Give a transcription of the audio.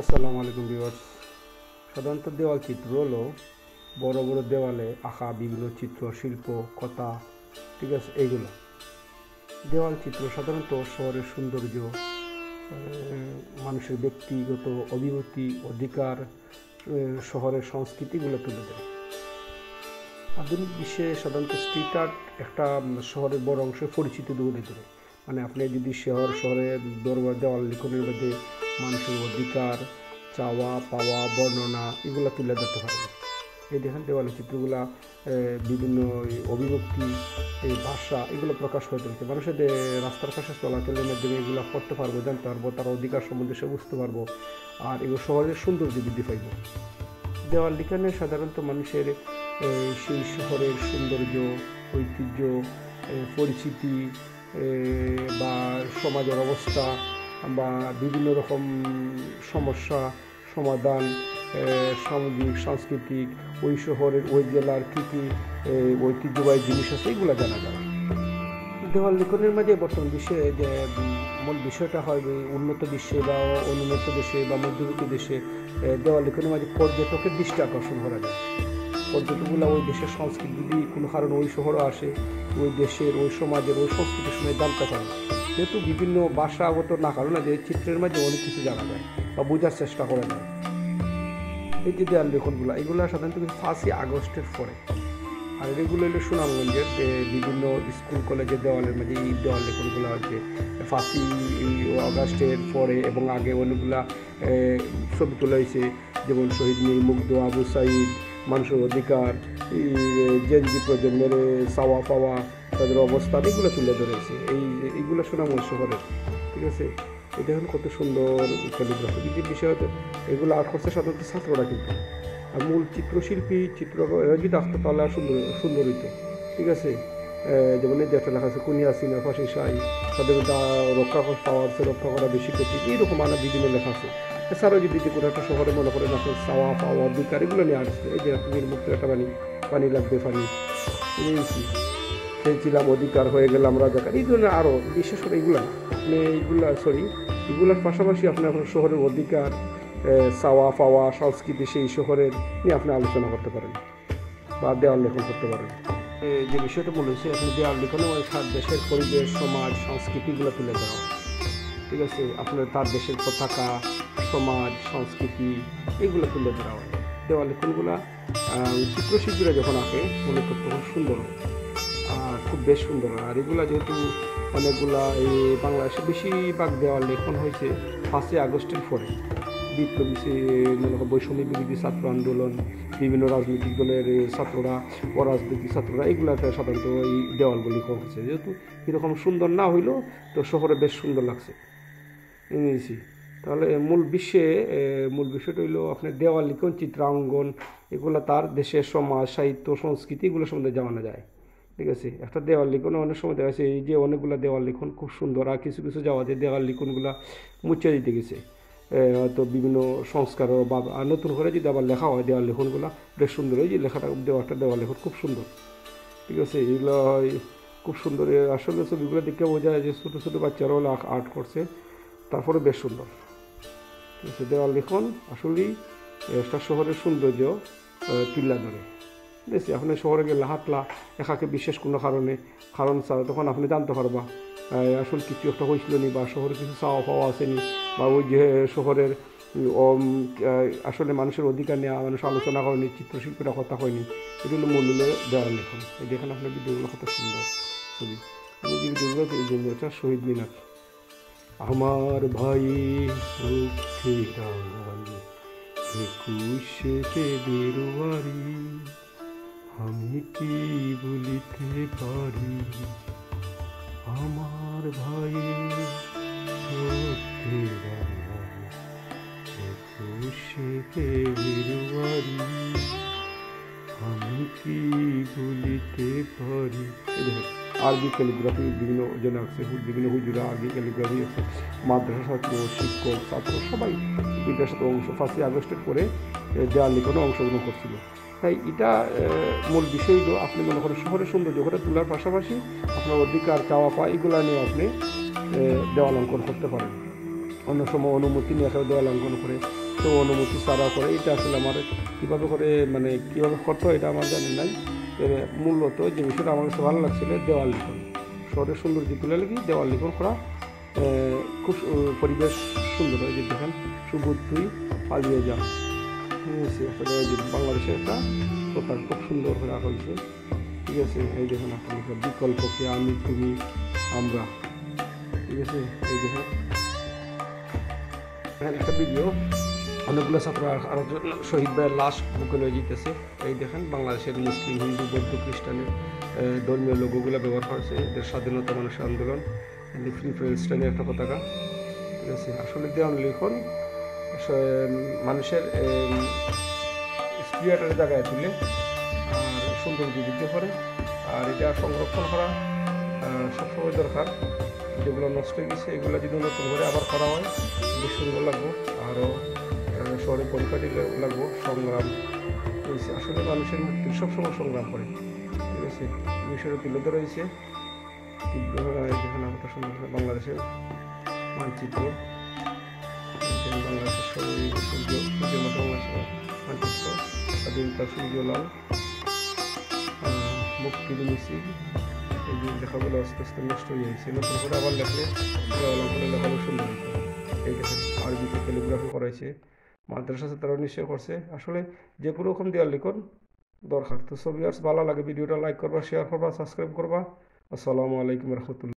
আসসালামু আলাইকুম ভিউয়ার্স। সাধারণত দেওয়াল চিত্র হলো বড় বড় দেওয়ালে আঁকা বিভিন্ন চিত্র, শিল্প, কথা, ঠিক আছে। এইগুলো দেওয়াল চিত্র সাধারণত শহরের সৌন্দর্য, মানুষের ব্যক্তিগত অভিভূতি, অধিকার, শহরের সংস্কৃতিগুলো তুলে ধরে। আধুনিক বিশ্বে সাধারণত স্ট্রিট আর্ট একটা শহরের বড় অংশে পরিচিতি তুলে ধরে। মানে আপনি যদি শহরে দরবার দেওয়াল লিখনের মধ্যে মানুষের অধিকার, চাওয়া পাওয়া, বর্ণনা এগুলো তুলে ধরতে পারবেন। এই দেখেন দেওয়ালের চিত্রগুলা বিভিন্ন অভিব্যক্তি, এই ভাষা এগুলো প্রকাশ করে তুলছে। মানুষের রাস্তার পাশে চলাচলের মাধ্যমে এগুলো পড়তে পারবো, জানতে পারবো, তার অধিকার সম্বন্ধে সে বুঝতে পারবো, আর এগুলো শহরের সৌন্দর্য বৃদ্ধি পাইব। দেওয়াল লিখনে সাধারণত মানুষের সেই শহরের সৌন্দর্য, ঐতিহ্য, পরিচিতি বা সমাজের অবস্থা বা বিভিন্ন রকম সমস্যা সমাধান, সামাজিক সাংস্কৃতিক, ওই শহরের ওই জেলার কী কী ঐতিহ্যবাহী জিনিস আছে এগুলো জানা যায়। দেওয়াল লিখনের মাঝে বর্তমান বিশ্বে যে মূল বিষয়টা হয় উন্নত বিশ্বে বা অনুন্নত দেশে বা মধ্যবর্তী দেশে দেওয়াল লিখনের মাঝে পর্যটকের দৃষ্টি আকর্ষণ করা যায়। পর্যটকগুলো ওই দেশের সংস্কৃতি যদি কোনো কারণে ওই শহরে আসে, ওই দেশের ওই সমাজের ওই সংস্কৃতির সময় জানতে পারে। যেহেতু বিভিন্ন ভাষাগত না কারণে যে চিত্রের মাঝে অনেক কিছু জানা যায় বা বোঝার চেষ্টা করা যায়। এই যে দেওয়াল লেখনগুলো এগুলো সাধারণত 5ই আগস্টের পরে, আর এগুলো হলো সুনামগঞ্জের বিভিন্ন স্কুল কলেজের দেওয়ালের মাঝে এই দেওয়াল লেখনগুলো হচ্ছে 5ই আগস্টের পরে এবং আগে অনেকগুলা ছবি তোলা হয়েছে, যেমন শহীদ মীর মুগ্ধ, আবু সাইদ, মানুষের অধিকার, জেনজি প্রজন্মের চাওয়া পাওয়া, তাদের অবস্থান এগুলো তুলে ধরেছে। এইগুলো সুনামগঞ্জ শহরের, ঠিক আছে। এটা এখন কত সুন্দর ক্যালিগ্রাফি যে বিষয় এগুলো আর্ট করছে সাধারণত ছাত্ররা, কিন্তু আর মূল চিত্রশিল্পী এরা যদি আসতো তাহলে আর সুন্দর হইতো, ঠিক আছে। যেমন এই যেটা লেখা আছে কুনিয়া সিনা ফাঁসি সাই, তাদের রক্ষা পাওয়ার রক্ষা করা বেশি কঠিন, এইরকম আনা বিভিন্ন লেখা আছে। এছাড়াও যদি কোনো একটা শহরে মনে করেন আছে চাওয়া পাওয়া অধিকার এগুলো নিয়ে আসছে। এই যে আপনি মুক্ত একটা পানি লাগবে, পানি নিয়েছি, চেয়েছিলাম অধিকার হয়ে গেলাম রাজাকার, এই ধরনের আরও বিশেষ করে এগুলার পাশাপাশি আপনি আপনার শহরের অধিকার, চাওয়া পাওয়া, সংস্কৃতি সেই শহরের নিয়ে আপনি আলোচনা করতে পারেন বা দেওয়াল লেখন করতে পারেন। যে বিষয়টা মনে হয়েছে আপনি দেওয়াল লেখনে দেশের পরিবেশ, সমাজ, সংস্কৃতিগুলো তুলে ধরা, ঠিক আছে। আপনার তার দেশের পতাকা, সমাজ, সংস্কৃতি এগুলো তুলে ধরা হয়। দেওয়াল লেখনগুলা চিত্রশিল্পীরা যখন আঁকে মনে করতে তখন সুন্দর হয়, খুব বেশ সুন্দর হয়। আর এগুলা যেহেতু অনেকগুলা এই বাংলাদেশে বেশিরভাগ দেওয়াল লেখন হয়েছে 5ই আগস্টের পরে। বিপ্লবী মনে করেন বৈষম্য বিরোধী ছাত্র আন্দোলন, বিভিন্ন রাজনৈতিক দলের ছাত্ররা, অরাজনৈতিক ছাত্ররা এগুলাতে সাধারণত এই দেওয়ালগুলি লেখা হয়েছে। যেহেতু এরকম সুন্দর না হইলেও তো শহরে বেশ সুন্দর লাগছে এনেছি। তাহলে মূল বিষয়টা হইলো আপনার দেওয়াল লিখন, চিত্রাঙ্গন এগুলো তার দেশের সমাজ, সাহিত্য, সংস্কৃতি এগুলো সম্বন্ধে জানা যায়, ঠিক আছে। একটা দেওয়াল লিখন অনেক সময় দেখা যাচ্ছে এই যে অনেকগুলো দেওয়াল লিখন খুব সুন্দর, আর কিছু কিছু যাওয়াতে দেওয়াল লিখনগুলো মুছে দিতে গেছে, হয়তো বিভিন্ন সংস্কার বা নতুন করে যদি আবার লেখা হয় দেওয়াল লেখনগুলো বেশ সুন্দর। এই যে লেখাটা দেওয়াল লেখন খুব সুন্দর, ঠিক আছে। এগুলো খুব সুন্দর। আসলে ছবিগুলো দেখে বোঝা যায় যে ছোটো ছোটো বাচ্চারাও আর্ট করছে, তারপরে বেশ সুন্দর, ঠিক আছে। দেওয়াল লেখন আসলেই একটা শহরের সৌন্দর্য তুলে ধরে, ঠিক আছে। আপনি শহরে গেলে হাঁটলা একাকে বিশেষ কোনো কারণ ছাড়া তখন আপনি জানতে পারবা আসলে কিছু একটা হয়েছিল নি, বা শহরে কিছু চাওয়া পাওয়া আসেনি, বা ওই যে শহরের আসলে মানুষের অধিকার নিয়ে মানুষ আলোচনা করেনি, চিত্রশিল্পীরা কথা হয়নি। এগুলো মূল হলো দেওয়াল লেখন। এই দেখেন আপনার ভিডিওগুলো কত সুন্দর ছবি। আমি যে ভিডিওগুলো এই জন্য এটা শহীদ মিনার, আমার ভাই লক্ষ্মী রাঙালি 21শে ফেব্রুয়ারি, আমি কি বলিতে পারি আমার ভাই লক্ষ্মী রাঙালি 21শে ফেব্রুয়ারি, আমি কি বলিতে পারি। আরবি ক্যালিগ্রাফি বিভিন্ন জনে আছে, বিভিন্ন হুজুরা আরবি ক্যালিগ্রাফি আছে, মাদ্রাসা ছাত্র, শিক্ষক, ছাত্র সবাই বিদ্যার সাথে 5ই আগস্টের পরে দেওয়াল লিখনে অংশগ্রহণ করছিল। তাই এটা মূল বিষয় হলো আপনি মনে করেন শহরের সৌন্দর্য করে তোলার পাশাপাশি আপনার অধিকার, চাওয়া পাওয়া এগুলো নিয়ে আপনি দেওয়াল অঙ্কন করতে পারেন। অন্য সময় অনুমতি নিয়ে দেওয়াল অঙ্কন করে কেউ অনুমতি ছাড়া করে, এটা আসলে আমার কীভাবে করে মানে কীভাবে করতে হয় এটা আমার জানি নাই। মূলত যে বিষয়টা আমার কাছে ভালো লাগছিল দেওয়াল লিখন, শহরের সৌন্দর্য তুলে লেগে দেওয়াল লিখন করা খুব পরিবেশ সুন্দর হয়। যে দেখেন সুবোধ তুই পালিয়ে যা, আসলে ওই যে বাংলাদেশের একটা কথা খুব সুন্দর করে রাখা হয়েছে। ঠিক আছে, এই দেখেন আপনার বিকল্পকে আমি তুমি আমরা, ঠিক আছে। এই দেখেন একটা ভিডিও, অনেকগুলো ছাত্র আরো শহীদ ভাইয়ের লাশ বুকে লয়ে যেতেছে। এই দেখেন বাংলাদেশের মুসলিম, হিন্দু, বৌদ্ধ, খ্রিস্টানের ধর্মীয় লোগোগুলো ব্যবহার করেছে, এদের স্বাধীনতা মানুষের আন্দোলন, ফ্রি প্যালেস্টাইনের একটা পতাকা। ঠিক আছে, আসলে দেওয়াল লিখন মানুষের স্পিরিটের জায়গায় তুলে আর সৌন্দর্য বৃদ্ধি করে। আর এটা সংরক্ষণ করা সবসময় দরকার। যেগুলো নষ্ট হয়ে গেছে এগুলো যদি নতুন করে আবার করা হয় বেশ সুন্দর লাগবো, আরও শহরে পরিপাটি লাগবো। সংগ্রাম হয়েছে, আসলে মানুষের মুক্তির সবসময় সংগ্রাম করে। ঠিক আছে, বিষয়টা তুলে ধরা হয়েছে যেখানে কথা সুন্দর বাংলাদেশের মানচিত্র, বাংলাদেশের সূর্যের মতো বাংলাদেশের মানচিত্র, স্বাধীনতা সূর্যলাল, মুক্তির মিছিল, এই যে লেখাগুলো আস্তে আস্তে নষ্ট হয়ে যাচ্ছে, নতুন করে আবার লেখলে লেখাগুলো সুন্দর হতো। এই দেখেন আরবিতে ক্যালিগ্রাফি করাইছে, মাদ্রাসা তারা নিশ্চয় করছে। আসলে যে কোনো রকম দেওয়াল লিখন দরকার। তো ছবি আর ভালো লাগে ভিডিওটা লাইক করবা, শেয়ার করবা, সাবস্ক্রাইব করবা। আসসালামু আলাইকুম রহমতুল্লাহ।